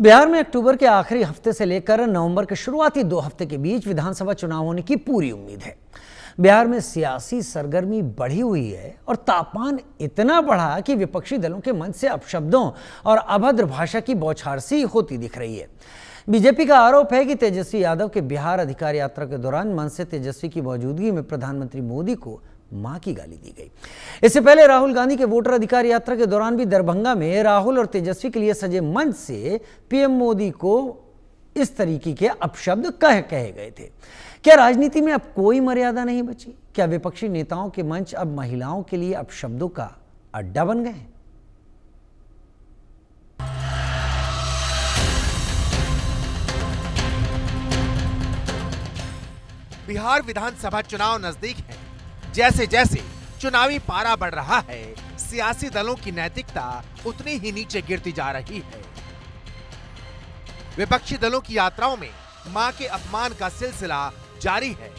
बिहार में अक्टूबर के आखिरी हफ्ते से लेकर नवंबर के शुरुआती 2 हफ्ते के बीच विधानसभा चुनाव होने की पूरी उम्मीद है। बिहार में सियासी सरगर्मी बढ़ी हुई है और तापमान इतना बढ़ा कि विपक्षी दलों के मंच से अपशब्दों और अभद्र भाषा की बौछार सी होती दिख रही है। बीजेपी का आरोप है कि तेजस्वी यादव के बिहार अधिकार यात्रा के दौरान मंच से तेजस्वी की मौजूदगी में प्रधानमंत्री मोदी को मां की गाली दी गई। इससे पहले राहुल गांधी के वोटर अधिकार यात्रा के दौरान भी दरभंगा में राहुल और तेजस्वी के लिए सजे मंच से पीएम मोदी को इस तरीके के अपशब्द कहे गए थे। क्या राजनीति में अब कोई मर्यादा नहीं बची? क्या विपक्षी नेताओं के मंच अब महिलाओं के लिए अपशब्दों का अड्डा बन गए? बिहार विधानसभा चुनाव नजदीक है। जैसे जैसे चुनावी पारा बढ़ रहा है, सियासी दलों की नैतिकता उतनी ही नीचे गिरती जा रही है। विपक्षी दलों की यात्राओं में मां के अपमान का सिलसिला जारी है।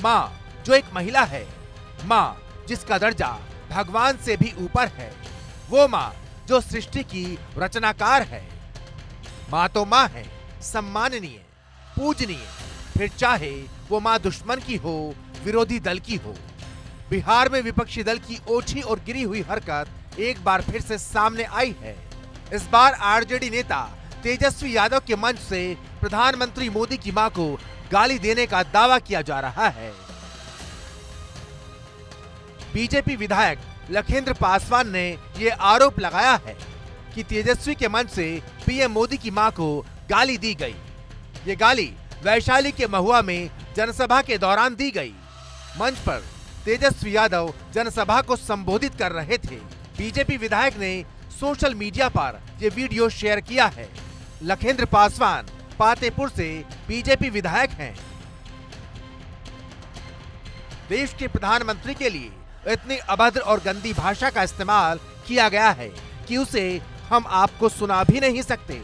मां जो एक महिला है, मां जिसका दर्जा भगवान से भी ऊपर है, वो मां जो सृष्टि की रचनाकार है। मां तो मां है, सम्माननीय, पूजनीय, फिर चाहे वो मां दुश्मन की हो, विरोधी दल की हो। बिहार में विपक्षी दल की ओछी और गिरी हुई हरकत एक बार फिर से सामने आई है। इस बार आरजेडी नेता तेजस्वी यादव के मंच से प्रधानमंत्री मोदी की मां को गाली देने का दावा किया जा रहा है। बीजेपी विधायक लखेंद्र पासवान ने यह आरोप लगाया है कि तेजस्वी के मंच से पीएम मोदी की मां को गाली दी गई। ये गाली वैशाली के महुआ में जनसभा के दौरान दी गई। मंच पर तेजस्वी यादव जनसभा को संबोधित कर रहे थे। बीजेपी विधायक ने सोशल मीडिया पर यह वीडियो शेयर किया है। लखेंद्र पासवान पातेपुर से बीजेपी विधायक हैं। देश के प्रधानमंत्री के लिए इतनी अभद्र और गंदी भाषा का इस्तेमाल किया गया है कि उसे हम आपको सुना भी नहीं सकते।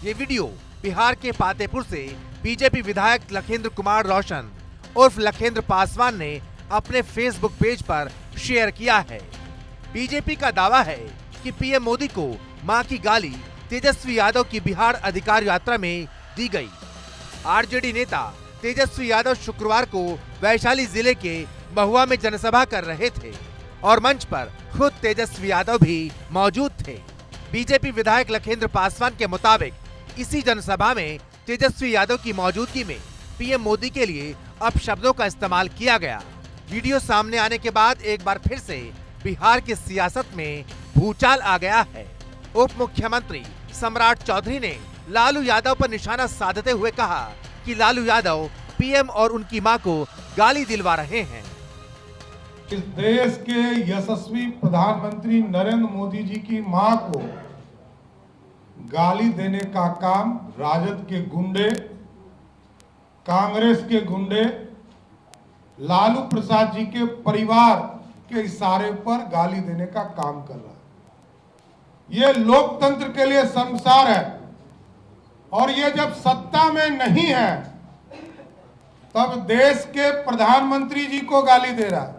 ये वीडियो बिहार के पातेपुर से बीजेपी विधायक लखेंद्र कुमार रोशन उर्फ लखेंद्र पासवान ने अपने फेसबुक पेज पर शेयर किया है। बीजेपी का दावा है कि पीएम मोदी को मां की गाली तेजस्वी यादव की बिहार अधिकार यात्रा में दी गई। आरजेडी नेता तेजस्वी यादव शुक्रवार को वैशाली जिले के महुआ में जनसभा कर रहे थे और मंच पर खुद तेजस्वी यादव भी मौजूद थे। बीजेपी विधायक लखेंद्र पासवान के मुताबिक इसी जनसभा में तेजस्वी यादव की मौजूदगी में पीएम मोदी के लिए अपशब्दों का इस्तेमाल किया गया। वीडियो सामने आने के बाद एक बार फिर से बिहार की सियासत में भूचाल आ गया है। उप मुख्यमंत्री सम्राट चौधरी ने लालू यादव पर निशाना साधते हुए कहा कि लालू यादव पीएम और उनकी मां को गाली दिलवा रहे हैं। इस देश के यशस्वी प्रधानमंत्री नरेंद्र मोदी जी की मां को गाली देने का काम राजद के गुंडे, कांग्रेस के गुंडे, लालू प्रसाद जी के परिवार के इशारे पर गाली देने का काम कर रहा है। ये लोकतंत्र के लिए शर्मसार है और ये जब सत्ता में नहीं है तब देश के प्रधानमंत्री जी को गाली दे रहा है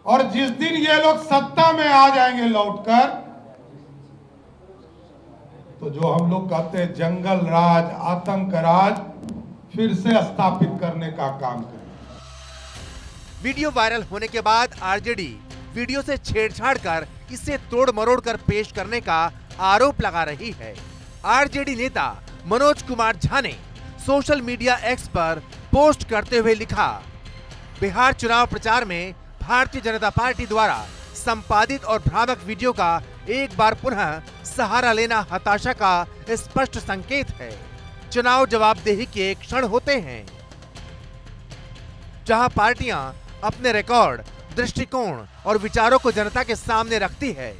और जिस दिन ये लोग सत्ता में आ जाएंगे लौटकर, तो जो हम लोग कहते हैं जंगल राज, आतंक राज फिर से स्थापित करने का काम करें। वीडियो वायरल होने के बाद आरजेडी वीडियो से छेड़छाड़ कर इसे तोड़ मरोड़ कर पेश करने का आरोप लगा रही है। आरजेडी नेता मनोज कुमार झा ने सोशल मीडिया एक्स पर पोस्ट करते हुए लिखा, बिहार चुनाव प्रचार में भारतीय जनता पार्टी द्वारा संपादित और भ्रामक वीडियो का एक बार पुनः सहारा लेना हताशा का स्पष्ट संकेत है। चुनाव जवाबदेही के क्षण होते हैं जहां पार्टियां अपने रिकॉर्ड, दृष्टिकोण और विचारों को जनता के सामने रखती है।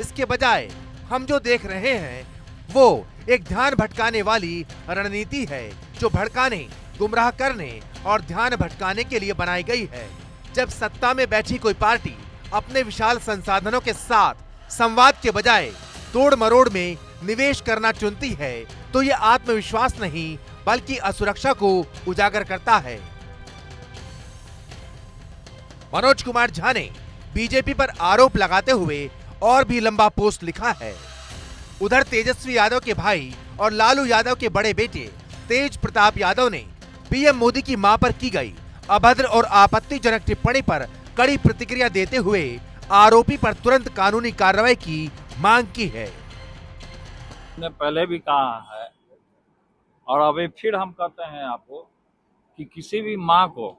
इसके बजाय हम जो देख रहे हैं वो एक ध्यान भटकाने वाली रणनीति है जो भड़काने, गुमराह करने और ध्यान भटकाने के लिए बनाई गई है। जब सत्ता में बैठी कोई पार्टी अपने विशाल संसाधनों के साथ संवाद के बजाय तोड़ मरोड़ में निवेश करना चुनती है तो ये आत्मविश्वास नहीं बल्कि असुरक्षा को उजागर करता है। मनोज कुमार झा ने बीजेपी पर आरोप लगाते हुए और भी लंबा पोस्ट लिखा है। उधर तेजस्वी यादव के भाई और लालू यादव के बड़े बेटे तेज प्रताप यादव ने पीएम मोदी की मां पर की गई अभद्र और आपत्तिजनक टिप्पणी पर कड़ी प्रतिक्रिया देते हुए आरोपी पर तुरंत कानूनी कार्रवाई की मांग की है। ने पहले भी कहा है और अभी फिर हम कहते हैं आपको कि किसी भी माँ को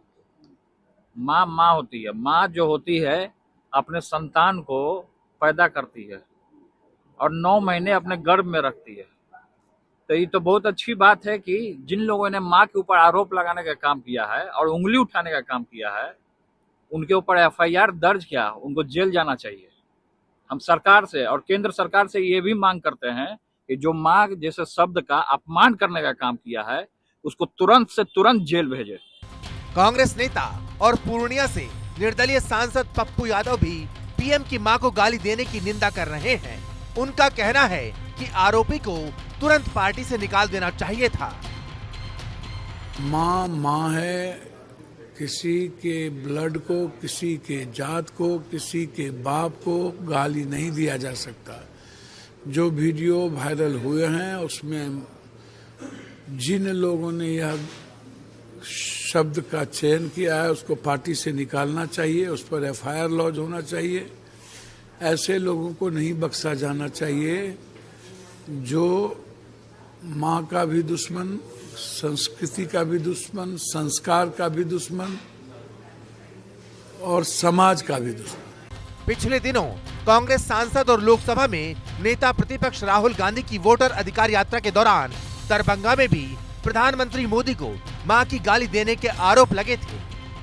माँ होती है। माँ जो होती है अपने संतान को पैदा करती है और 9 महीने अपने गर्भ में रखती है। तो ये तो बहुत अच्छी बात है कि जिन लोगों ने माँ के ऊपर आरोप लगाने का काम किया है और उंगली उठाने का काम किया है उनके ऊपर एफआईआर दर्ज किया, उनको जेल जाना चाहिए। हम सरकार से और केंद्र सरकार से ये भी मांग करते हैं कि जो माँ जैसे शब्द का अपमान करने का काम किया है उसको तुरंत से तुरंत जेल भेजे। कांग्रेस नेता और पूर्णिया से निर्दलीय सांसद पप्पू यादव भी पीएम की मां को गाली देने की निंदा कर रहे हैं। उनका कहना है कि आरोपी को तुरंत पार्टी से निकाल देना चाहिए था। माँ है, किसी के ब्लड को, किसी के जात को, किसी के बाप को गाली नहीं दिया जा सकता। जो वीडियो वायरल हुए हैं उसमें जिन लोगों ने यह शब्द का चयन किया है उसको पार्टी से निकालना चाहिए, उस पर एफआईआर लॉन्च होना चाहिए। ऐसे लोगों को नहीं बख्शा जाना चाहिए जो माँ का भी दुश्मन, संस्कृति का भी दुश्मन, संस्कार का भी दुश्मन और समाज का भी दुश्मन। पिछले दिनों कांग्रेस सांसद और लोकसभा में नेता प्रतिपक्ष राहुल गांधी की वोटर अधिकार यात्रा के दौरान दरभंगा में भी प्रधानमंत्री मोदी को मां की गाली देने के आरोप लगे थे।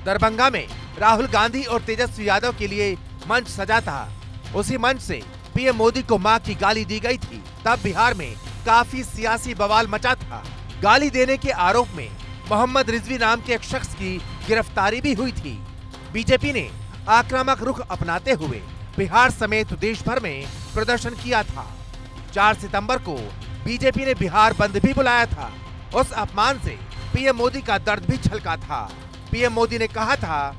दरभंगा में राहुल गांधी और तेजस्वी यादव के लिए मंच सजा था। उसी मंच से पीएम मोदी को मां की गाली दी गई थी। तब बिहार में काफी सियासी बवाल मचा था। गाली देने के आरोप में मोहम्मद रिजवी नाम के एक शख्स की गिरफ्तारी भी हुई थी। बीजेपी ने आक्रामक रुख अपनाते हुए बिहार समेत देश भर में प्रदर्शन किया था। 4 सितंबर को बीजेपी ने बिहार बंद भी बुलाया था। उस अपमान से पीएम मोदी का दर्द भी छलका था। पीएम मोदी ने कहा था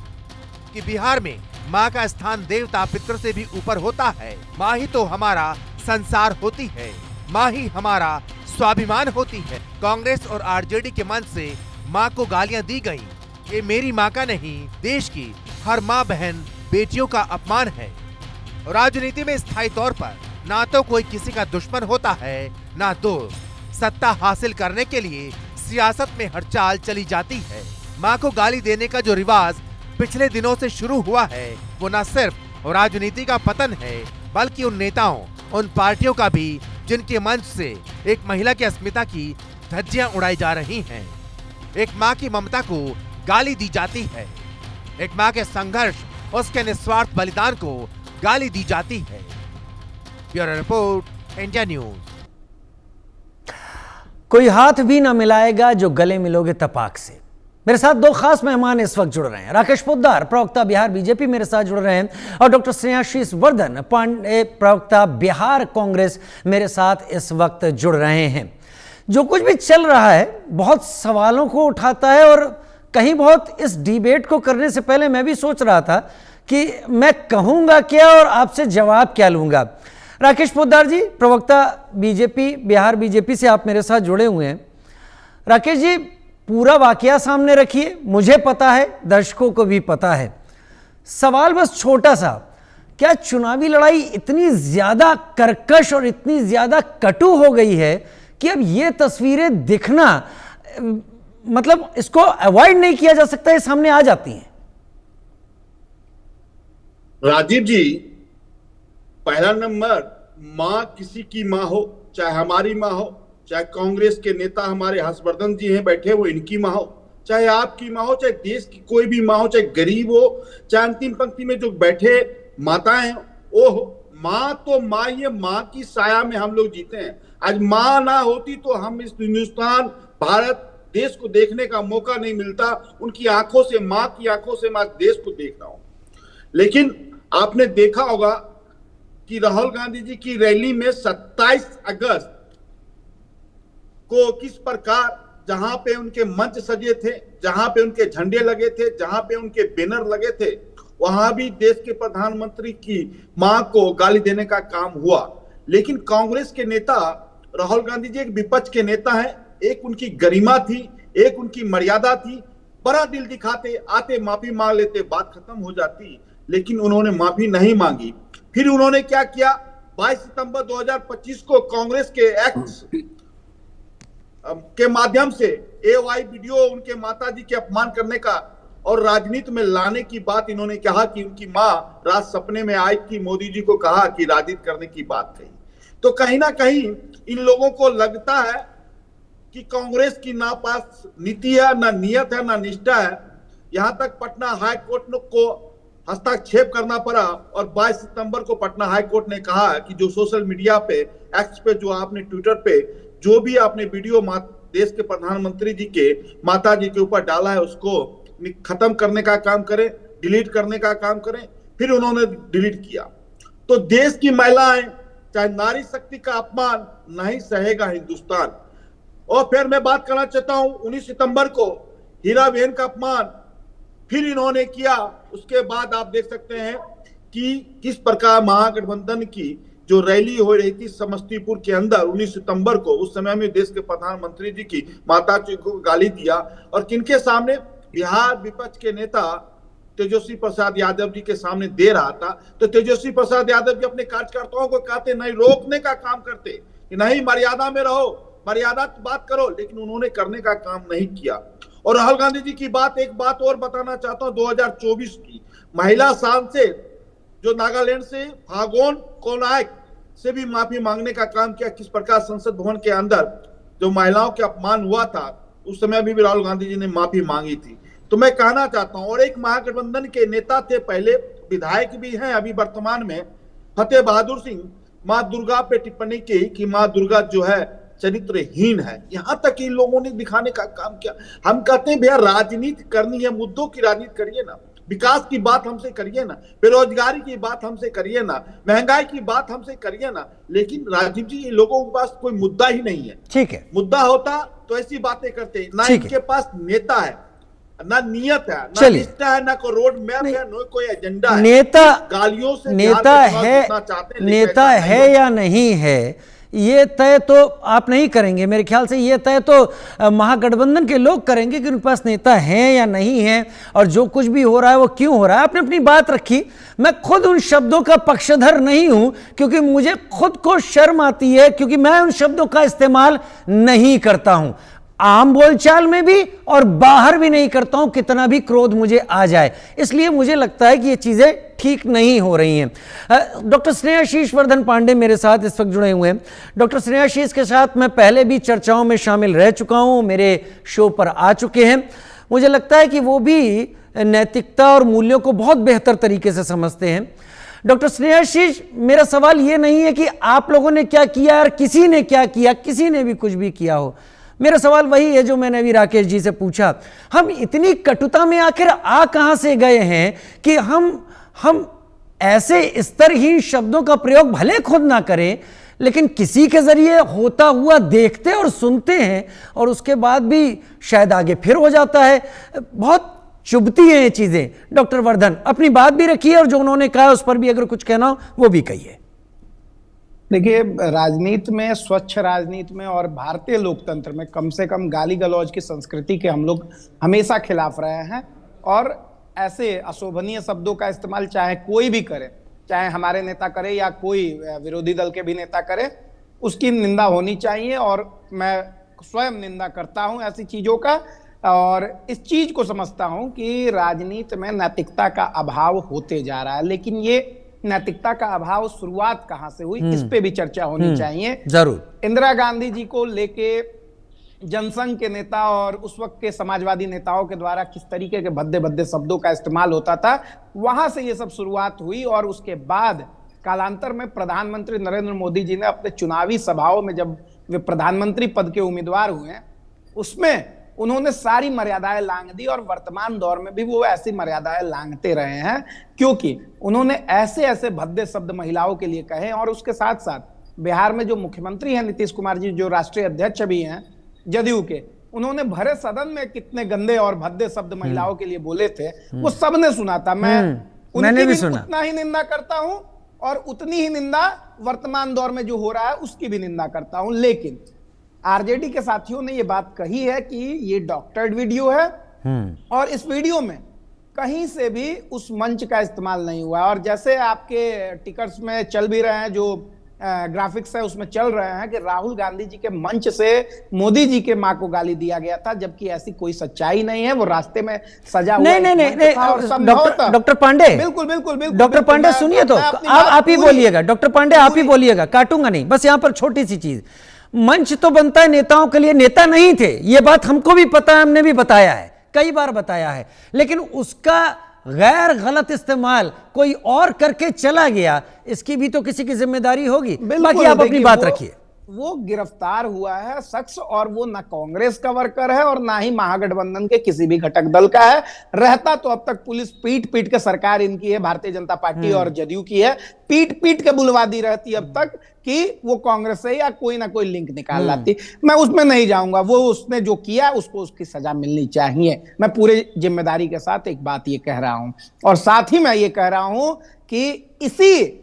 कि बिहार में मां का स्थान देवता पितर से भी ऊपर होता है। मां ही तो हमारा संसार होती है, मां ही हमारा स्वाभिमान होती है। कांग्रेस और आरजेडी के मंच से मां को गालियां दी गई। ये मेरी मां का नहीं, देश की हर मां बहन बेटियों का अपमान है। राजनीति में स्थायी तौर पर ना तो कोई किसी का दुश्मन होता है ना दोस्त। सत्ता हासिल करने के लिए सियासत में हर चाल चली जाती है। मां को गाली देने का जो रिवाज पिछले दिनों से शुरू हुआ है वो न सिर्फ राजनीति का पतन है बल्कि उन नेताओं, उन पार्टियों का भी जिनके मंच से एक महिला की अस्मिता की धज्जियां उड़ाई जा रही हैं। एक मां की ममता को गाली दी जाती है। एक मां के संघर्ष, उसके निस्वार्थ बलिदान को गाली दी जाती है। Bureau report, India news. कोई हाथ भी ना मिलाएगा जो गले मिलोगे तपाक से। मेरे साथ 2 खास मेहमान इस वक्त जुड़ रहे हैं। राकेश पोद्दार, प्रवक्ता बिहार बीजेपी, मेरे साथ जुड़ रहे हैं और डॉक्टर स्नेहाशीष वर्धन पांडे, प्रवक्ता बिहार कांग्रेस, मेरे साथ इस वक्त जुड़ रहे हैं। जो कुछ भी चल रहा है बहुत सवालों को उठाता है और कहीं बहुत इस डिबेट को करने से पहले मैं भी सोच रहा था कि मैं कहूंगा क्या और आपसे जवाब क्या लूंगा। राकेश पोद्दार जी, प्रवक्ता बीजेपी, बिहार बीजेपी से आप मेरे साथ जुड़े हुए हैं। राकेश जी, पूरा वाकया सामने रखिए, मुझे पता है, दर्शकों को भी पता है। सवाल बस छोटा सा, क्या चुनावी लड़ाई इतनी ज्यादा कर्कश और इतनी ज्यादा कटु हो गई है कि अब ये तस्वीरें दिखना, मतलब इसको अवॉइड नहीं किया जा सकता, ये सामने आ जाती हैं? राजीव जी, पहला नंबर, मां किसी की मां हो, चाहे हमारी मां हो, चाहे कांग्रेस के नेता हमारे हर्षवर्धन जी हैं बैठे वो इनकी मां हो, चाहे आपकी मां हो, चाहे देश की कोई भी मां हो, चाहे गरीब हो, चाहे अंतिम पंक्ति में जो बैठे माताएं वो हो, मां तो मां, ये मां की साया में हम लोग जीते हैं। आज मां ना होती तो हम इस हिंदुस्तान, भारत देश को देखने का मौका नहीं मिलता। उनकी आंखों से, मां की आंखों से मैं देश को देख रहा हूं। लेकिन आपने देखा होगा कि राहुल गांधी जी की रैली में 27 अगस्त को किस प्रकार, जहां पे उनके मंच सजे थे, जहां पे उनके झंडे लगे थे, जहां पे उनके बैनर लगे थे, वहां भी देश के प्रधानमंत्री की मां को गाली देने का काम हुआ। लेकिन कांग्रेस के नेता राहुल गांधी जी एक विपक्ष के नेता हैं, एक उनकी गरिमा थी, एक उनकी मर्यादा थी, बड़ा दिल दिखाते, आते माफी मांग लेते, बात खत्म हो जाती। लेकिन उन्होंने माफी नहीं मांगी। फिर उन्होंने क्या किया, 22 सितंबर 2025 को कांग्रेस के एक्ट के माध्यम से एआई वीडियो उनके माताजी के अपमान करने का और राजनीति में लाने की बात इन्होंने कहा कि उनकी मां रात सपने में आई कि मोदी जी को कहा कि राजनीति करने की बात कही। तो कहीं ना कहीं इन लोगों को लगता है कि कांग्रेस की ना पास नीति है, ना नियत है, ना निष्ठा है। यहां तक पटना हाई कोर्ट को हस्तक्षेप करना पड़ा और 22 सितंबर को पटना हाई कोर्ट ने कहा कि जो सोशल मीडिया पे, एक्स पे, जो आपने ट्विटर पे जो भी आपने वीडियो देश के प्रधानमंत्री जी के माता जी के ऊपर डाला है उसको खत्म करने का काम करें, डिलीट करने का काम करें। फिर उन्होंने डिलीट किया। तो देश की महिलाएं, चाहे नारी शक्ति का अपमान नहीं सहेगा हिंदुस्तान। और फिर मैं बात करना चाहता हूं 19 सितंबर को हीरा बहन का अपमान फिर इन्होंने किया। उसके बाद आप देख सकते हैं कि किस प्रकार महागठबंधन की जो रैली हो रही थी समस्तीपुर के अंदर 19 सितंबर को, उस समय में देश के प्रधानमंत्री जी की माता जी को गाली दिया और किनके सामने, बिहार विपक्ष के नेता तेजस्वी प्रसाद यादव जी के सामने दे रहा था। तो तेजस्वी प्रसाद यादव जी अपने कार्यकर्ताओं को कहते, नहीं रोकने का काम करते कि नहीं मर्यादा में रहो, मर्यादा बात करो, लेकिन उन्होंने करने का काम नहीं किया। और राहुल गांधी जी की बात, एक बात और बताना चाहता हूं, 2024 की महिला सांसद जो नागालैंड से फागोन कोनायक से भी माफी मांगने का काम किया। किस प्रकार संसद भवन के अंदर जो महिलाओं के अपमान हुआ था उस समय भी राहुल गांधी जी ने माफी मांगी थी। तो मैं कहना चाहता हूं, और एक महागठबंधन के नेता थे, पहले विधायक भी हैं अभी वर्तमान में, फतेह बहादुर सिंह, मां दुर्गा पे टिप्पणी की कि मां दुर्गा जो है चरित्रहीन है। यहां तक इन लोगों ने दिखाने का काम किया। हम कहते हैं भैया राजनीति करनी है, मुद्दों की राजनीति करिए ना, विकास की बात हमसे करिए ना, बेरोजगारी की बात हमसे करिए ना, महंगाई की बात हमसे करिए ना। लेकिन राजीव जी, लोगों के पास कोई मुद्दा ही नहीं है। ठीक है, मुद्दा होता तो ऐसी बातें करते ना। इनके पास नेता है, ना नियत है, ना निष्ठा है, ना कोई रोड मैप है, ना कोई एजेंडा है। नेता गालियों से नेता है या नहीं है ये तय तो आप नहीं करेंगे। मेरे ख्याल से ये तय तो महागठबंधन के लोग करेंगे कि उनके पास नेता हैं या नहीं है, और जो कुछ भी हो रहा है वो क्यों हो रहा है। आपने अपनी बात रखी, मैं खुद उन शब्दों का पक्षधर नहीं हूं क्योंकि मुझे खुद को शर्म आती है, क्योंकि मैं उन शब्दों का इस्तेमाल नहीं करता हूं, आम बोलचाल में भी और बाहर भी नहीं करता हूं, कितना भी क्रोध मुझे आ जाए। इसलिए मुझे लगता है कि ये चीजें ठीक नहीं हो रही हैं। डॉक्टर स्नेहाशीष वर्धन पांडे मेरे साथ इस वक्त जुड़े हुए हैं। डॉक्टर स्नेहाशीष के साथ मैं पहले भी चर्चाओं में शामिल रह चुका हूं, मेरे शो पर आ चुके हैं। मुझे लगता है कि वो भी नैतिकता और मूल्यों को बहुत बेहतर तरीके से समझते हैं। डॉक्टर स्नेहाशीष, मेरा सवाल ये नहीं है कि आप लोगों ने क्या किया और किसी ने क्या किया, किसी ने भी कुछ भी किया हो। मेरा सवाल वही है जो मैंने अभी राकेश जी से पूछा, हम इतनी कटुता में आखिर आ कहां से गए हैं कि हम ऐसे स्तरहीन शब्दों का प्रयोग भले खुद ना करें, लेकिन किसी के जरिए होता हुआ देखते और सुनते हैं, और उसके बाद भी शायद आगे फिर हो जाता है। बहुत चुभती हैं ये चीजें। डॉक्टर वर्धन, अपनी बात भी रखिए और जो उन्होंने कहा उस पर भी अगर कुछ कहना हो वो भी कहिए। देखिए, राजनीति में, स्वच्छ राजनीति में और भारतीय लोकतंत्र में कम से कम गाली गलौज की संस्कृति के हम लोग हमेशा खिलाफ रहे हैं। और ऐसे अशोभनीय शब्दों का इस्तेमाल चाहे कोई भी करे, चाहे हमारे नेता करे या कोई विरोधी दल के भी नेता करे, उसकी निंदा होनी चाहिए। और मैं स्वयं निंदा करता हूं ऐसी चीजों का, और इस चीज को समझता हूं कि राजनीति में नैतिकता का अभाव होते जा रहा है। लेकिन ये नैतिकता का अभाव शुरुआत कहां से हुई, इस पे भी चर्चा होनी चाहिए। जरूर। इंदिरा गांधी जी को लेके जनसंघ के नेता और उस वक्त के समाजवादी नेताओं के द्वारा किस तरीके के भद्दे भद्दे शब्दों का इस्तेमाल होता था, वहां से ये सब शुरुआत हुई। और उसके बाद कालांतर में प्रधानमंत्री नरेंद्र मोदी जी ने अपने चुनावी सभाओं में, जब वे प्रधानमंत्री पद के उम्मीदवार हुए, उसमें उन्होंने सारी मर्यादाएं लांघ दी और वर्तमान दौर में भी वो ऐसी मर्यादाएं लांघते रहे हैं, क्योंकि उन्होंने ऐसे ऐसे भद्दे शब्द महिलाओं के लिए कहे। और उसके साथ साथ बिहार में जो मुख्यमंत्री हैं नीतीश कुमार जी, जो राष्ट्रीय अध्यक्ष भी हैं जदयू के, उन्होंने भरे सदन में कितने गंदे और भद्दे शब्द महिलाओं के लिए बोले थे, वो सबने सुना था। मैंने भी सुना। उतना ही निंदा करता हूं और उतनी ही निंदा वर्तमान दौर में जो हो रहा है उसकी भी निंदा करता हूं। लेकिन आरजेडी के साथियों ने ये बात कही है कि ये डॉक्टर्ड वीडियो है और इस वीडियो में कहीं से भी उस मंच का इस्तेमाल नहीं हुआ। और जैसे आपके टिकट्स में चल भी रहे हैं, जो ग्राफिक्स है उसमें चल रहे हैं कि राहुल गांधी जी के मंच से मोदी जी के मां को गाली दिया गया था, जबकि ऐसी कोई सच्चाई नहीं है। वो रास्ते में सजा हुआ नहीं। डॉक्टर पांडे, बिल्कुल बिल्कुल बिल्कुल डॉक्टर पांडे सुनिए तो, आप ही बोलिएगा डॉक्टर पांडे, आप ही बोलिएगा, काटूंगा नहीं। बस यहां पर छोटी सी चीज, मंच तो बनता है नेताओं के लिए, नेता नहीं थे, ये बात हमको भी पता है, हमने भी बताया है, कई बार बताया है, लेकिन उसका गैर गलत इस्तेमाल कोई और करके चला गया, इसकी भी तो किसी की जिम्मेदारी होगी। बाकी आप अपनी बात रखिए। वो गिरफ्तार हुआ है शख्स, और वो ना कांग्रेस का वर्कर है और ना ही महागठबंधन के किसी भी घटक दल का है। रहता तो अब तक पुलिस पीट पीट के, सरकार इनकी है, भारतीय जनता पार्टी और जदयू की है, पीट पीट के बुलवा दी रहती अब तक कि वो कांग्रेस से या कोई ना कोई लिंक निकाल लाती। मैं उसमें नहीं जाऊंगा, वो उसने जो किया उसको उसकी सजा मिलनी चाहिए। मैं पूरे जिम्मेदारी के साथ एक बात ये कह रहा हूं, और साथ ही मैं ये कह रहा हूं कि इसी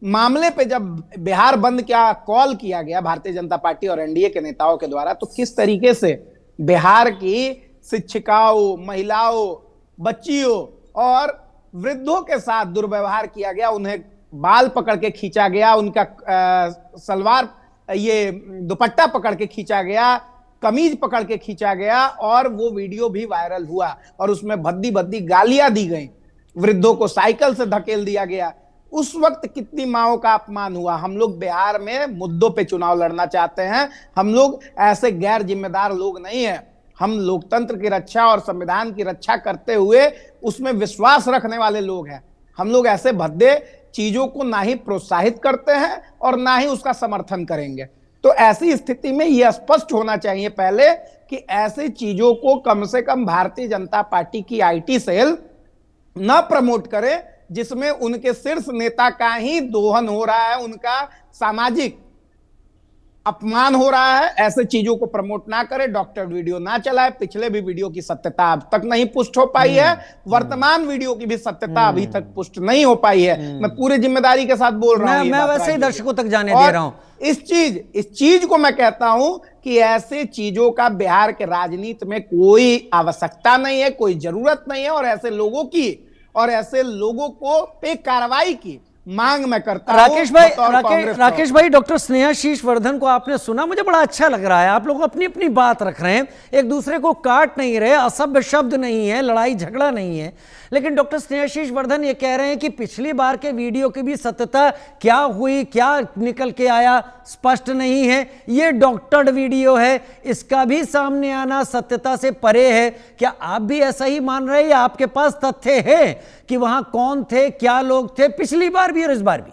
मामले पे जब बिहार बंद क्या कॉल किया गया भारतीय जनता पार्टी और एनडीए के नेताओं के द्वारा, तो किस तरीके से बिहार की शिक्षिकाओं, महिलाओं, बच्चियों और वृद्धों के साथ दुर्व्यवहार किया गया, उन्हें बाल पकड़ के खींचा गया, उनका सलवार, ये दुपट्टा पकड़ के खींचा गया, कमीज पकड़ के खींचा गया, और वो वीडियो भी वायरल हुआ और उसमें भद्दी भद्दी गालियां दी गई, वृद्धों को साइकिल से धकेल दिया गया। उस वक्त कितनी माओं का अपमान हुआ। हम लोग बिहार में मुद्दों पे चुनाव लड़ना चाहते हैं, हम लोग ऐसे गैर जिम्मेदार लोग नहीं हैं। हम लोकतंत्र की रक्षा और संविधान की रक्षा करते हुए उसमें विश्वास रखने वाले लोग हैं। हम लोग ऐसे भद्दे चीजों को ना ही प्रोत्साहित करते हैं और ना ही उसका समर्थन करेंगे। तो ऐसी स्थिति में यह स्पष्ट होना चाहिए पहले कि ऐसी चीजों को कम से कम भारतीय जनता पार्टी की आईटी सेल न प्रमोट करे, जिसमें उनके शीर्ष नेता का ही दोहन हो रहा है, उनका सामाजिक अपमान हो रहा है। ऐसे चीजों को प्रमोट ना करे, डॉक्टर वीडियो ना चलाए। पिछले भी वीडियो की सत्यता अब तक नहीं पुष्ट हो पाई है, वर्तमान वीडियो की भी सत्यता अभी तक पुष्ट नहीं हो पाई है। मैं पूरी जिम्मेदारी के साथ बोल रहा हूं, मैं वैसे ही दर्शकों तक जाने दे रहा हूं। इस चीज को मैं कहता हूं कि ऐसे चीजों का बिहार के राजनीति में कोई आवश्यकता नहीं है, कोई जरूरत नहीं है, और ऐसे लोगों की और ऐसे लोगों को पे कार्रवाई की मांग मैं करता हूं। राकेश भाई, डॉक्टर स्नेहाशीष वर्धन को आपने सुना, मुझे बड़ा अच्छा लग रहा है। आप लोग अपनी अपनी बात रख रहे हैं, एक दूसरे को काट नहीं रहे, असभ्य शब्द नहीं है, लड़ाई झगड़ा नहीं है। लेकिन डॉक्टर स्नेहाशीष वर्धन ये कह रहे हैं कि पिछली बार के वीडियो की भी सत्यता क्या हुई, क्या निकल के आया, स्पष्ट नहीं है। ये डॉक्टर्ड वीडियो है, इसका भी सामने आना सत्यता से परे है। क्या आप भी ऐसा ही मान रहे हैं या आपके पास तथ्य है कि वहां कौन थे, क्या लोग थे, पिछली बार भी और इस बार भी?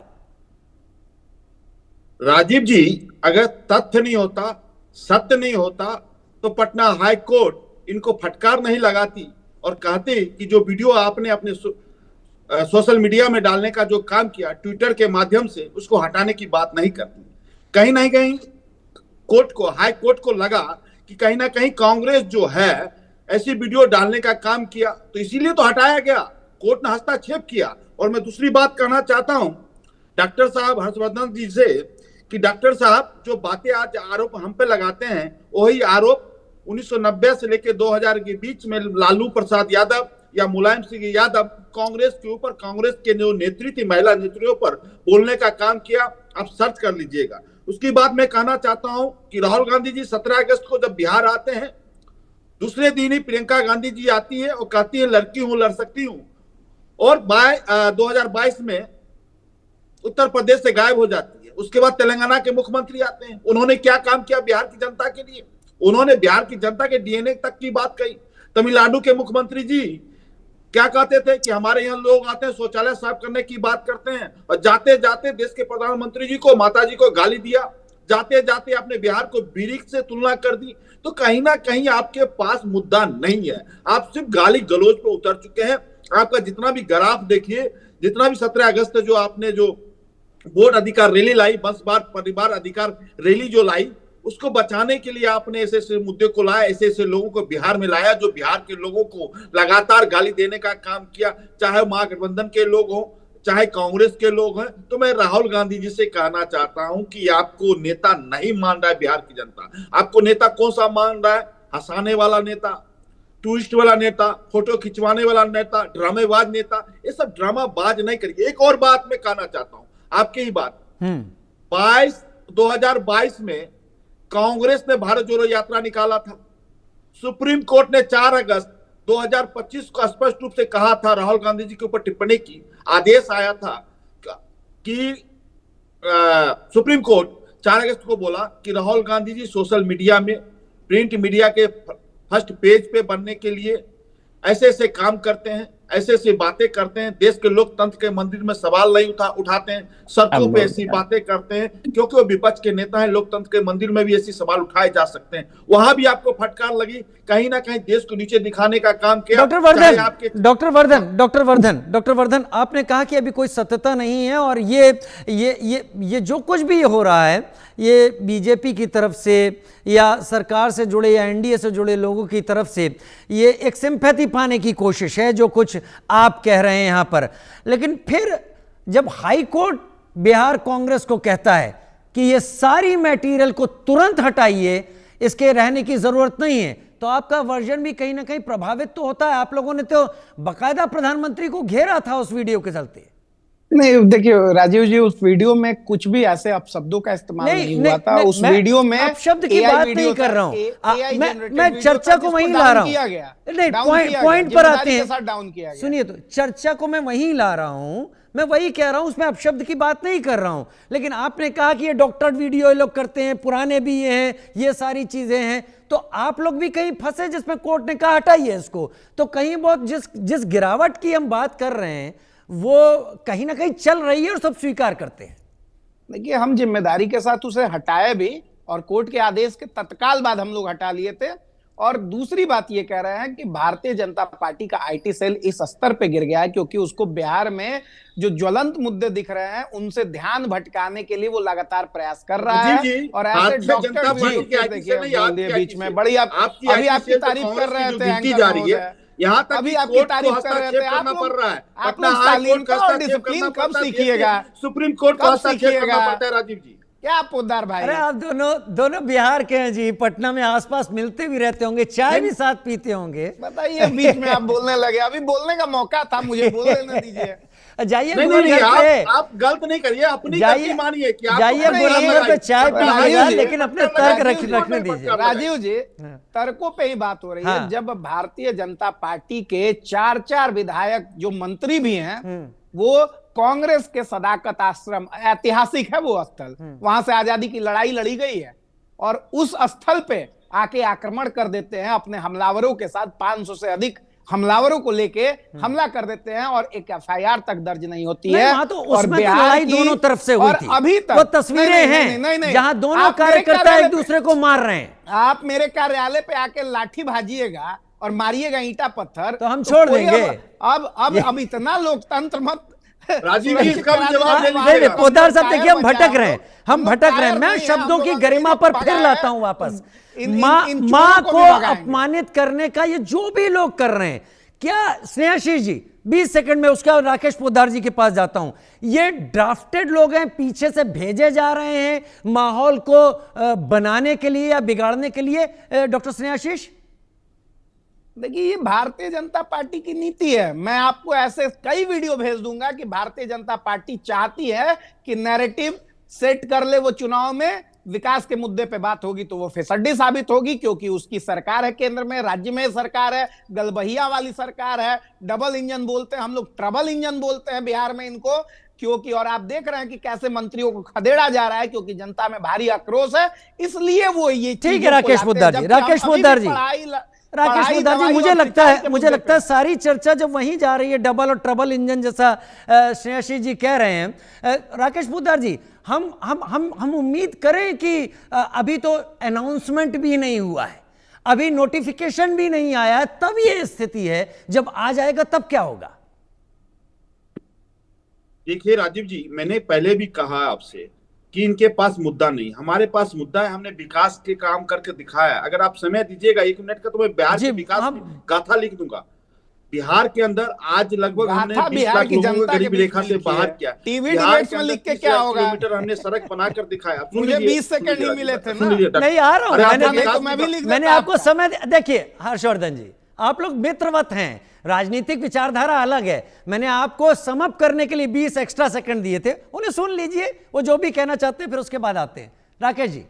राजीव जी, अगर तथ्य नहीं होता, सत्य नहीं होता, तो पटना हाई कोर्ट इनको फटकार नहीं लगाती और कहते कि जो वीडियो आपने अपने सोशल मीडिया में डालने का जो काम किया ट्विटर के माध्यम से, उसको हटाने की बात नहीं करती। कहीं ना कहीं कोर्ट को, हाई कोर्ट को लगा कि कहीं ना कहीं कांग्रेस जो है ऐसी वीडियो डालने का काम किया, तो इसीलिए तो हटाया गया, कोर्ट ने हस्तक्षेप किया। और मैं दूसरी बात कहना चाहता हूं डॉक्टर साहब हर्षवर्धन जी से कि डॉक्टर साहब जो बातें आज आरोप हम पे लगाते हैं, वही आरोप 1990 से लेकर 2000 के बीच में लालू प्रसाद यादव या मुलायम सिंह यादव कांग्रेस के ऊपर, कांग्रेस के जो नेत्री थी, महिला नेत्रियों पर बोलने का काम किया। आप सर्च कर लीजिएगा। उसकी बात मैं कहना चाहता हूं कि राहुल गांधी जी 17 अगस्त को जब बिहार आते हैं, दूसरे दिन ही प्रियंका गांधी जी आती है और कहती है लड़की हूं, लड़ सकती हूं, और 2022 में उत्तर प्रदेश से गायब हो जाती है। उसके बाद तेलंगाना के मुख्यमंत्री आते हैं। उन्होंने क्या काम किया बिहार की जनता के लिए? उन्होंने बिहार की जनता के डीएनए तक की बात कही। तमिलनाडु के मुख्यमंत्री जी क्या कहते थे कि हमारे यहाँ लोग आते हैं शौचालय साफ करने की बात करते हैं, और जाते जाते देश के प्रधानमंत्री जी को, माता जी को गाली दिया। जाते जाते आपने बिहार को बिरिक से तुलना कर दी। तो कहीं ना कहीं आपके पास मुद्दा नहीं है, आप सिर्फ गाली गलौज पे उतर चुके हैं। आपका जितना भी ग्राफ देखिए, जितना भी 17 अगस्त जो आपने जो वोट अधिकार रैली लाई, 10 बार परिवार अधिकार रैली जो लाई, उसको बचाने के लिए आपने ऐसे ऐसे मुद्दे को लाया, ऐसे ऐसे लोगों को बिहार में लाया जो बिहार के लोगों को लगातार गाली देने का काम किया, चाहे महागठबंधन के लोग हों, चाहे कांग्रेस के लोग हैं। तो मैं राहुल गांधी जी से कहना चाहता हूं कि आपको नेता नहीं मान रहा है बिहार की जनता। आपको नेता कौन सा मान रहा है? हंसाने वाला नेता, टूरिस्ट वाला नेता, फोटो खिंचवाने वाला नेता, ड्रामेबाज नेता। ये सब ड्रामाबाज नहीं करिए। एक और बात मैं कहना चाहता हूं, आपकी ही बात, 2022 में कांग्रेस ने भारत जोड़ो यात्रा निकाला था। सुप्रीम कोर्ट ने 4 अगस्त 2025 को स्पष्ट रूप से कहा था, राहुल गांधी जी के ऊपर टिप्पणी की, आदेश आया था कि सुप्रीम कोर्ट 4 अगस्त को बोला कि राहुल गांधी जी सोशल मीडिया में, प्रिंट मीडिया के फर्स्ट पेज पे बनने के लिए ऐसे ऐसे काम करते हैं, ऐसे ऐसी बातें करते हैं, देश के लोकतंत्र के मंदिर में सवाल नहीं उठाते हैं, सड़कों पे ऐसी बातें करते हैं, क्योंकि वो विपक्ष के नेता हैं। लोकतंत्र के मंदिर में भी ऐसी सवाल उठाए जा सकते हैं। वहां भी आपको फटकार लगी, कहीं ना कहीं देश को नीचे दिखाने का काम किया। डॉक्टर वर्धन, आपने कहा कि अभी कोई सत्यता नहीं है और ये जो कुछ भी हो रहा है, ये बीजेपी की तरफ से या सरकार से जुड़े या एनडीए से जुड़े लोगों की तरफ से ये एक सिंपैथी पाने की कोशिश है, जो कुछ आप कह रहे हैं यहां पर। लेकिन फिर जब हाई कोर्ट बिहार कांग्रेस को कहता है कि ये सारी मटेरियल को तुरंत हटाइए, इसके रहने की जरूरत नहीं है, तो आपका वर्जन भी कहीं ना कहीं प्रभावित तो होता है। आप लोगों ने तो बाकायदा प्रधानमंत्री को घेरा था उस वीडियो के चलते। नहीं, देखिए राजीव जी, उस वीडियो में कुछ भी ऐसे अपशब्दों का इस्तेमाल नहीं हुआ था। उस वीडियो में आप शब्द की बात नहीं कर रहा हूं, मैं चर्चा को वहीं ला रहा हूं। नहीं, पॉइंट पर आते हैं। सुनिए, तो चर्चा को मैं वहीं ला रहा हूं, मैं वही कह रहा हूं, उसमें आप शब्द की बात नहीं कर रहा हूं। लेकिन आपने कहा कि ये डॉक्टर्ड वीडियो ये लोग करते हैं, पुराने भी ये हैं, ये सारी चीजें हैं, तो आप लोग भी कहीं फंसे जिसमें कोर्ट ने कहा हटाइए इसको। तो कहीं बहुत जिस गिरावट की हम बात कर रहे हैं वो कहीं ना कहीं चल रही है और सब स्वीकार करते हैं। देखिए, हम जिम्मेदारी के साथ उसे हटाए भी और कोर्ट के आदेश के तत्काल बाद हम लोग हटा लिए थे। और दूसरी बात ये कह रहे हैं कि भारतीय जनता पार्टी का आईटी सेल इस स्तर पे गिर गया है क्योंकि उसको बिहार में जो ज्वलंत मुद्दे दिख रहे हैं उनसे ध्यान भटकाने के लिए वो लगातार प्रयास कर रहा है। और ऐसे डॉक्टर बीच में बड़ी अभी आपकी तारीफ कर रहे थे, यहाँ तक अभी आपकी तारीफ कर रहे थे, आप पड़ रहा है। अपना हाईकोर्ट का डिसिप्लिन कब सीखिएगा? सुप्रीम कोर्ट को हस्तक्षेप करना पड़ता है। राजीव जी, क्या पोद्दार भाई, अरे आप दोनों बिहार के हैं जी, पटना में आसपास मिलते भी रहते होंगे, चाय भी साथ पीते होंगे। बताइए, बीच में आप बोलने लगे, अभी बोलने का मौका था, मुझे बोलने न दीजिए। जाइए आप गलत नहीं करिए, अपनी गलती मानिए कि आप जाइए गोलंबर पे चाय पीजिएगा, लेकिन अपने तर्क रखने दीजिए। राजीव जी, तर्कों पे ही बात हो रही है। जब भारतीय जनता पार्टी के 4 विधायक जो मंत्री भी हैं, वो कांग्रेस के सदाकत आश्रम, ऐतिहासिक है वो स्थल, वहां से आजादी की लड़ाई लड़ी गई है, और उस स्थल पे आके आक्रमण कर देते हैं अपने हमलावरों के साथ। 500 से अधिक हमलावरों को लेके हमला कर देते हैं और एक एफआईआर तक दर्ज नहीं होती है। तो और बिहार दोनों तरफ से हुई थी, अभी तक वो तस्वीरें हैं जहां दोनों कार्यकर्ता एक दूसरे को मार रहे हैं। आप मेरे कार्यालय पे आके लाठी भाजिएगा और मारिएगा ईंटा पत्थर, तो हम छोड़ देंगे। अब इतना लोकतंत्र मत। राजीव जी, पोद्दार साहब, देखिए हम भटक रहे हैं। मैं शब्दों की गरिमा पर फिर लाता हूं वापस। माँ को अपमानित करने का ये जो भी लोग कर रहे हैं, क्या स्नेहाशीष जी 20 सेकंड में उसका राकेश पोद्दार जी के पास जाता हूं, ये ड्राफ्टेड लोग हैं, पीछे से भेजे जा रहे हैं माहौल को बनाने के लिए या बिगाड़ने के लिए? डॉक्टर स्नेहाशीष, देखिए, ये भारतीय जनता पार्टी की नीति है। मैं आपको ऐसे कई वीडियो भेज दूंगा कि भारतीय जनता पार्टी चाहती है कि नैरेटिव सेट कर ले वो चुनाव में, विकास के मुद्दे पे बात होगी तो वो फिसड्डी साबित होगी, क्योंकि उसकी सरकार है केंद्र में, राज्य में सरकार है, गलबहिया वाली सरकार है, डबल इंजन बोलते हैं हम लोग, ट्रबल इंजन बोलते हैं बिहार में इनको, क्योंकि और आप देख रहे हैं कि कैसे मंत्रियों को खदेड़ा जा रहा है, क्योंकि जनता में भारी आक्रोश है, इसलिए वो ये ठीक है। राकेश पोद्दार जी राकेश पढ़ाई, मुद्दा जी, दवाई मुझे और लगता सिंचाई के है मुझे मुद्दे लगता है पे। सारी चर्चा जब वहीं जा रही है, डबल और ट्रबल इंजन जैसा श्रेयसी जी कह रहे हैं। राकेश मुद्दा जी, हम उम्मीद करें कि अभी तो अनाउंसमेंट भी नहीं हुआ है, अभी नोटिफिकेशन भी नहीं आया है, तब ये स्थिति है, जब आ जाएगा तब क्या होगा? देखिए राजीव जी, मैंने पहले भी कहा आपसे कि इनके पास मुद्दा नहीं, हमारे पास मुद्दा है। हमने विकास के काम करके दिखाया। अगर आप समय दीजिएगा 1 मिनट का, तो मैं बिहार जी, के विकास हम- की गाथा लिख दूंगा। बिहार के अंदर आज लगभग हमने गाथा 20 बिहार लाख की लोगों को जनता के गरीबी बीच रेखा में से लिखी बाहर है। किया। टीवी बिहार डिबेट्स के में अंदर लिख के 30 क्या लाख होगा? किलोमीटर हमने सड़क बनाकर दिखाया। सुन मुझे लीजिए, 20 सेकंड सुन ही लीजिए मिले थे सुन ना। लीजिए, नहीं आ रहा हूं, अरे आप मैंने नहीं तो विकास मैं की भी लिख मैंने देता आपको आपका। समय देखिए हर्षवर्धन जी, आप लोग मित्रवत हैं, राजनीतिक विचारधारा अलग है। मैंने आपको समअप करने के लिए 20 एक्स्ट्रा सेकंड दिए थे, उन्हें सुन लीजिए, वो जो भी कहना चाहते हैं, फिर उसके बाद आते हैं। राकेश जी,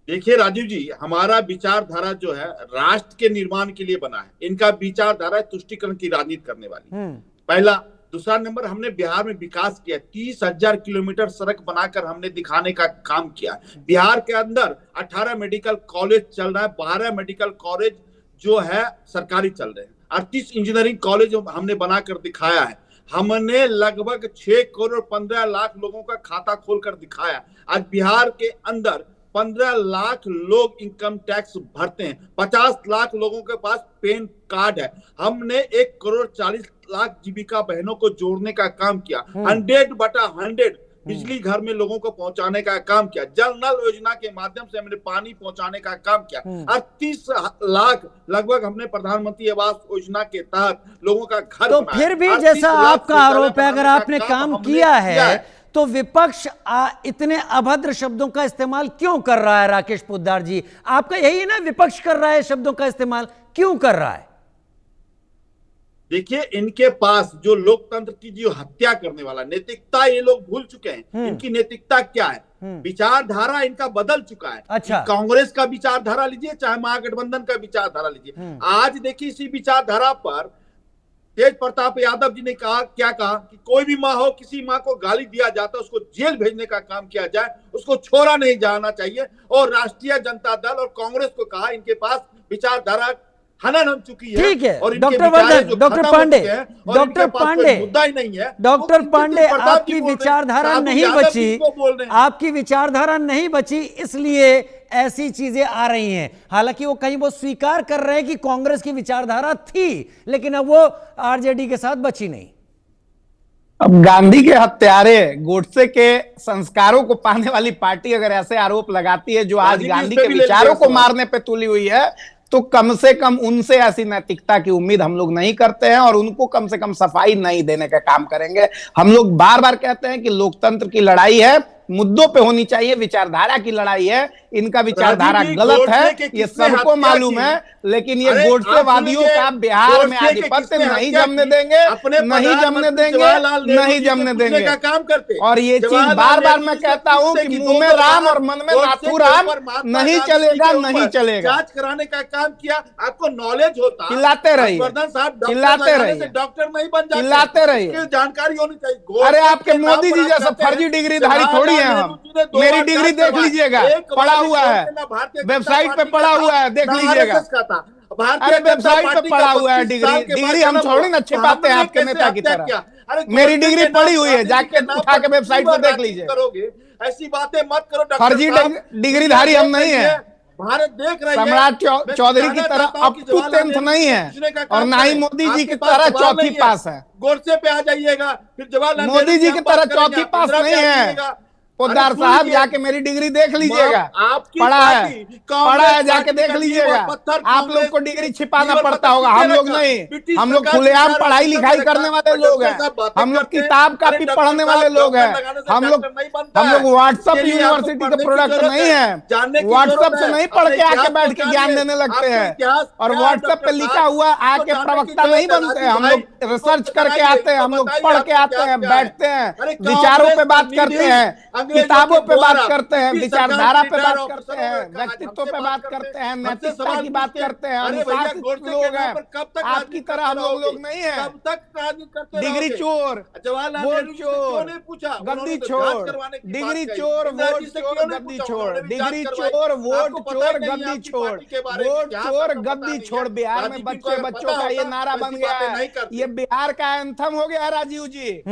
देखिए राजीव जी, हमारा विचारधारा जो है राष्ट्र के निर्माण के लिए बना है। इनका विचारधारा है तुष्टीकरण की राजनीति करने वाली। पहला। दूसरा नंबर, हमने बिहार में विकास किया। 30,000 किलोमीटर सड़क बनाकर हमने दिखाने का काम किया। बिहार के अंदर 18 मेडिकल कॉलेज चल रहा है, 12 मेडिकल कॉलेज जो है सरकारी चल रहे हैं, 38 इंजीनियरिंग कॉलेज हमने बनाकर दिखाया है। हमने लगभग 6 करोड़ 15 लाख लोगों का खाता खोलकर दिखाया। आज बिहार के अंदर 15 लाख लोग इनकम टैक्स भरते हैं, 50 लाख लोगों के पास पैन कार्ड है। हमने 1 करोड़ 40 लाख जीविका बहनों को जोड़ने का काम किया। 100/100 बिजली घर में लोगों को पहुंचाने का काम किया। जल नल योजना के माध्यम से हमने पानी पहुंचाने का काम किया। 38 लाख लगभग हमने प्रधानमंत्री आवास योजना के तहत लोगों का घर तो बनाया। फिर भी 38 जैसा लाख आपका आरोप है, अगर बनाने आपने का काम हमने किया है, तो विपक्ष इतने अभद्र शब्दों का इस्तेमाल क्यों कर रहा है? राकेश पोद्दार जी, आपका यही है ना, विपक्ष कर रहा है शब्दों का इस्तेमाल, क्यों कर रहा है? देखिए, इनके पास जो लोकतंत्र की जो हत्या करने वाला नैतिकता, ये लोग भूल चुके हैं। इनकी नैतिकता क्या है? विचारधारा इनका बदल चुका है। अच्छा। कांग्रेस का विचारधारा लीजिए, चाहे महागठबंधन का विचारधारा लीजिए। आज देखिए, इसी विचारधारा पर तेज प्रताप यादव जी ने क्या कहा कि कोई भी माँ हो, किसी माँ को गाली दिया जाता है, उसको जेल भेजने का काम किया जाए, उसको छोड़ा नहीं जाना चाहिए। और राष्ट्रीय जनता दल और कांग्रेस को कहा, इनके पास विचारधारा हनन हो चुकी है। ठीक है, और इनके डॉक्टर विचार वर्धन, जो डॉक्टर खत्म हो पांडे, चुके हैं और डॉक्टर इनके पास कोई पांडे, मुद्दा ही नहीं है। डॉक्टर वो पांडे, प्रताप आपकी जी बोल रहे हैं, विचारधारा साधु नहीं यादव बची, जी को बोल रहे हैं। आपकी विचारधारा नहीं बची, इसलिए ऐसी चीजें आ रही हैं। हालांकि वो कहीं वो स्वीकार कर रहे हैं कि कांग्रेस की विचारधारा थी, लेकिन अब वो आरजेडी के साथ बची नहीं। अब गांधी के हत्यारे गोडसे के संस्कारों को पाने वाली पार्टी अगर ऐसे आरोप लगाती है, जो आज राजीव जी, गांधी इस पे के भी ले विचारों लीजिए को सवाल। मारने पे तुली हुई है, तो कम से कम उनसे ऐसी नैतिकता की उम्मीद हम लोग नहीं करते हैं, और उनको कम से कम सफाई नहीं देने का काम करेंगे। हम लोग बार बार कहते हैं कि लोकतंत्र की लड़ाई है, मुद्दों पे होनी चाहिए, विचारधारा की लड़ाई है। इनका विचारधारा राजीव जी, गलत गोडसे है, के ये किसने सबको हत्या मालूम की? है, लेकिन ये अरे, गोडसेवादियों आप सुनिए, का बिहार में गोडसे के आधिपत्य किसने नहीं हत्या जमने की? देंगे, अपने नहीं जमने प्रधानमंत्री देंगे, जवाहरलाल नेहरू नहीं जी से जमने पूछने देंगे। का काम करते। और ये चीज जवाहरलाल बार बार नेहरू मैं जी से कहता हूं पूछते कि कि मुंह में 2 राम बार और मन में गोडसे नाथू के राम ऊपर महात्मा नहीं गांधी जी चलेगा, के नहीं ऊपर चलेगा। जांच कराने का काम किया। आपको नॉलेज होता, चिल्लाते रहिए, हर्षवर्धन साहब, डॉक्टर चिल्लाते लगाने रहिए, से डॉक्टर नहीं बन जाते, चिल्लाते रहिए। इसकी जानकारी होनी चाहिए। अरे गोडसे आपके के नाम मोदी पर जी आप जैसा कहते हैं, फर्जी डिग्रीधारी थोड़ी है हम। मेरी डिग्री देख लीजिएगा, पढ़ा हुआ है, वेबसाइट पे पढ़ा हुआ है, देख लीजिएगा। अरे वेबसाइट पे पढ़ा हुआ है डिग्री हम छोड़ी ना छिपाते हैं आपके नेता की तरह। मेरी डिग्री पढ़ी हुई है, जाके उठा के वेबसाइट पे देख लीजिए। करोगे ऐसी बातें मत करो डॉक्टर फर्जी साहब। डिग्रीधारी हम नहीं है। भारत देख रही है। सम्राट मैं चौधरी की जानना तरह चाहता हूं अप कि टू जवाहरलाल 10th नेहरू नहीं से है, पूछने का और काम ना ही करें। मोदी जी आपके की पास तरह सवाल चौथी नहीं पास है। गोडसे पे आ जाइएगा, फिर जवाहरलाल मोदी नेहरू जी हम की बात तरह करेंगे, चौथी आप पास इंदिरा नहीं पे आ है। जाइएगा। पोद्दार अरे साहब, सुनिए, जाके मेरी डिग्री देख लीजिएगा, आपकी पढ़ा है, पार्टी, पढ़ा है, कांग्रेस जाके पार्टी देख का लीजिएगा। नींव पत्थर आप लोग को कांग्रेस डिग्री की छिपाना नींव पड़ता पत्थर होगा, किसने हम लोग रखा? नहीं। ब्रिटिश हम लोग सरकार खुलेआम के पढ़ाई विचार लिखाई में करने रखा। वाले लोग डॉक्टर साहब हैं, बातें हम लोग करते हैं। किताब अरे कापी डॉक्टर पढ़ने साहब, वाले लोग डॉक्टर हैं, लगाने से हम लोग डॉक्टर नहीं बनता हम लोग है। व्हाट्सएप इसके लिए आपको यूनिवर्सिटी के पढ़ने की प्रोडक्ट जरूरत नहीं है, जानने की व्हाट्सएप जरूरत से है। नहीं पढ़ अपने के आके इतिहास को बैठ के ज्ञान जानिए। देने लगते आपका हैं, इतिहास और क्या है, व्हाट्सएप डॉक्टर पे लिखा साहब? हुआ इसको आके जानने की प्रवक्ता जरूरत नहीं है, बनते, राजीव हम भाई। लोग रिसर्च करके बताइए, आते हैं, हम लोग बताइए पढ़ आपको के आते क्या हैं, क्या है। बैठते हैं, अरे विचारों पे कांग्रेस बात का करते निधि हैं। किताबों पे बात करते हैं, कि विचारधारा पे सरकार बात रिटायर करते हैं, ऑफिसर व्यक्तित्व पे हमसे बात बात करते हैं, हमसे नैतिकता सवाल की बात पूछते हैं। करते हैं, अरे भैया, अनुशासित गोडसे के लोग नाम हैं। पर कब तक आपकी राजनीति तरह हम करते लोग रहोगे? नहीं हैं। कब तक राजनीति करते डिग्री रहोगे? चोर, जवाहरलाल वोट नेहरू जी से क्यों चोर, नहीं पूछा? गद्दी उन्होंने तो छोड़, जांच करवाने की बात डिग्री कही। चोर, इंदिरा वोट जी से चोर, क्यों नहीं गद्दी पूछा? छोड़, उन्होंने भी डिग्री जांच करवाई। चोर, आपको वोट पता ही चोर, नहीं है गद्दी आपकी छोड़, पार्टी के बारे में, वोट इतिहास चोर, आपको पता गद्दी नहीं छोड़। है। बिहार में राजनीति को बच्चे अगर बच्चों पता का ये होता, नारा तो बन ऐसी गया बातें है, नहीं करते। ये बिहार का एंथम हो गया है राजीव जी।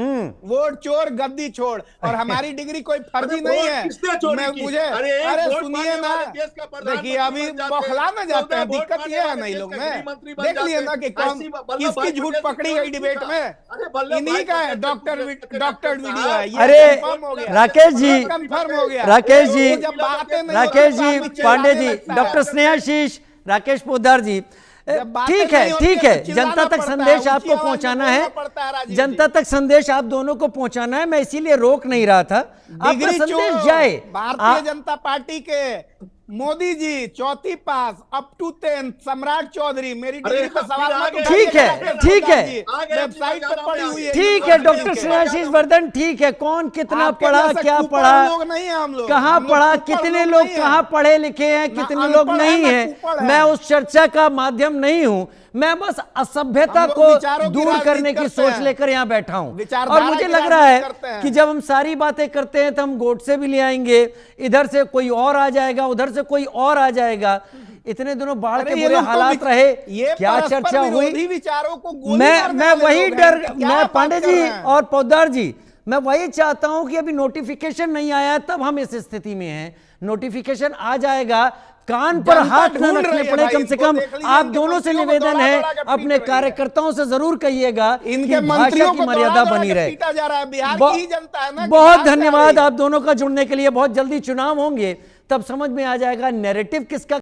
वोट चोर, गद्दी छोड़। और हमारी डिग्री कोई फर्जी अरे नहीं वोट है। किसने चोरी मैं की? मुझे अरे एक अरे वोट सुनिए मांगने ना, वाले देश का प्रधानमंत्री देखिए अभी बन जाते, बौखला न जाते हैं। 14 वोट दिक्कत मांगने ये है वाले नहीं देश लोग का में, गृहमंत्री बन देख लिए जाते। ना कि कौन ऐसी वल्लभ किसकी भाई झूठ पटेल से पकड़ी क्यों गई नहीं डिबेट पूछा? में। अरे वल्लभ इन्हीं भाई का है पटेल से डॉक्टर पूछे, डॉक्टर वीडियो है, ये अरे, कंफर्म हो गया। राकेश जी, ये कंफर्म हो गया। राकेश जी, वो जब बातें नहीं राकेश होती, जी, तो आदमी पांडे चिल्लाने जी, लगता है। डॉक्टर स्नेहाशीष, राकेश पोद्दार जी, जब बातें ठीक नहीं है, होती ठीक है है, तो चिल्लाना जनता तक पड़ता है, संदेश ऊंची आपको आवाज में पहुंचाना बोलना है, पड़ता है राजीव जनता जी। तक संदेश आप दोनों को पहुंचाना है। मैं इसीलिए रोक नहीं रहा था, आपका डिग्री संदेश चोर, जाए। भारतीय जनता पार्टी के मोदी जी, चौथी पास अप टू 10th, सम्राट चौधरी। मेरी डिग्री पे सवाल मत उठाइए, ठीक है, राकेश ठीक है। जी, वेबसाइट पे पड़ी हुई है। ठीक है डॉक्टर स्नेहाशीष वर्धन, ठीक है, कौन कितना आपके पढ़ा, जैसे क्या कुपड़ पढ़ा, लोग नहीं हैं हम लोग। कहाँ हम लोग पढ़ा, कुपड़ कितने लोग लोग नहीं हैं। कहाँ पढ़े लिखे हैं, ना कितने लोग अनपढ़ है, नहीं ना हैं, कुपड़ है। मैं उस चर्चा का माध्यम नहीं हूं। मैं बस असभ्यता हम लोग को विचारों की दूर राजनीति करने की करते सोच हैं। लेकर यहाँ बैठा हूं। विचारधारा और मुझे की लग रहा राजनीति करते है हैं। कि जब हम सारी बातें करते हैं तो हम गोडसे भी ले आएंगे, इधर से कोई और आ जाएगा, उधर से कोई और आ जाएगा। इतने दिनों बाढ़ के अरे ये बुरे लोग तो हालात रहे, ये क्या परस्पर चर्चा हुई। विरोधी विचारों को गोली मैं मारने वाले वही लोग डर, हैं। क्या मैं बात पांडे कर जी रहे हैं? और पोद्दार जी, मैं वही चाहता हूं कि अभी नोटिफिकेशन नहीं आया है, तब हम इस स्थिति में हैं। नोटिफिकेशन आ जाएगा, कान पर जनता हाथ न ढूंढ रखने रही है पड़े, भाई, कम से इनको कम देख लीजिए, आप इनके दोनों से मंत्रियों को निवेदन दौड़ा है, दौड़ा के पीट अपने रही है। कार्यकर्ताओं से जरूर कहिएगा इनके कि भाषा मंत्रियों की को मर्यादा दौड़ा-दौड़ा बनी के रहे। पीटा जा रहा है। बिहार बहुत- की ही जनता है ना कि बहुत बिहार से आ धन्यवाद रही है। आप दोनों का जुड़ने के लिए। बहुत जल्दी चुनाव होंगे, तब समझ में आ जाएगा नैरेटिव किसका